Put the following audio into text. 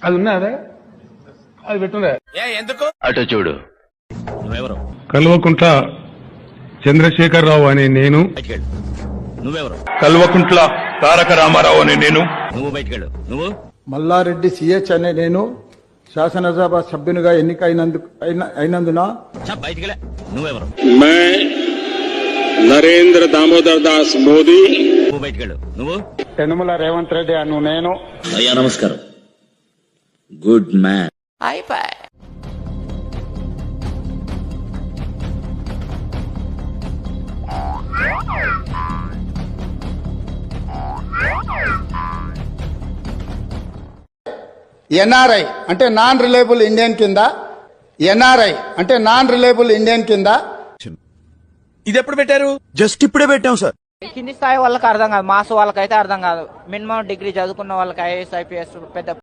అది ఉన్నదా? అది పెట్టుండే ఎందుకు అటు చూడు. నువ్వెవరు? కల్వకుంట్ల చంద్రశేఖరరావు అనే నేను. బయటికెళ్ళు. నువ్వెవరు? కల్వకుంట్ల తారక రామారావు అనే నేను. నువ్వు బయటికెళ్ళు. నువ్వు? మల్లారెడ్డి సిహెచ్ అనే నేను శాసనసభ సభ్యునిగా అయినందున బయటికెళ్ళ. నువ్వెవరు? मैं नरेंद्र दामोदर दास मोदी నువ్వు బయటికెళ్ళు. నువ్వు? యనమల రేవంత్ రెడ్డి అను నేను అయ్యా నమస్కారం. Good man. ఎన్ఆర్ఐ అంటే నాన్ రిలయబుల్ ఇండియన్ కింద ఎన్ఆర్ఐ అంటే నాన్ రిలయబుల్ ఇండియన్ కింద ఇది ఎప్పుడు పెట్టారు? जस्ट इपड़े बैठे हूं सर కింది స్థాయి వాళ్ళకి అర్థం కాదు, మాస్ వాళ్ళకైతే అర్థం కాదు. మినిమం డిగ్రీ చదువుకున్న వాళ్ళకి ఐఏఎస్ ఐపీఎస్ పెద్ద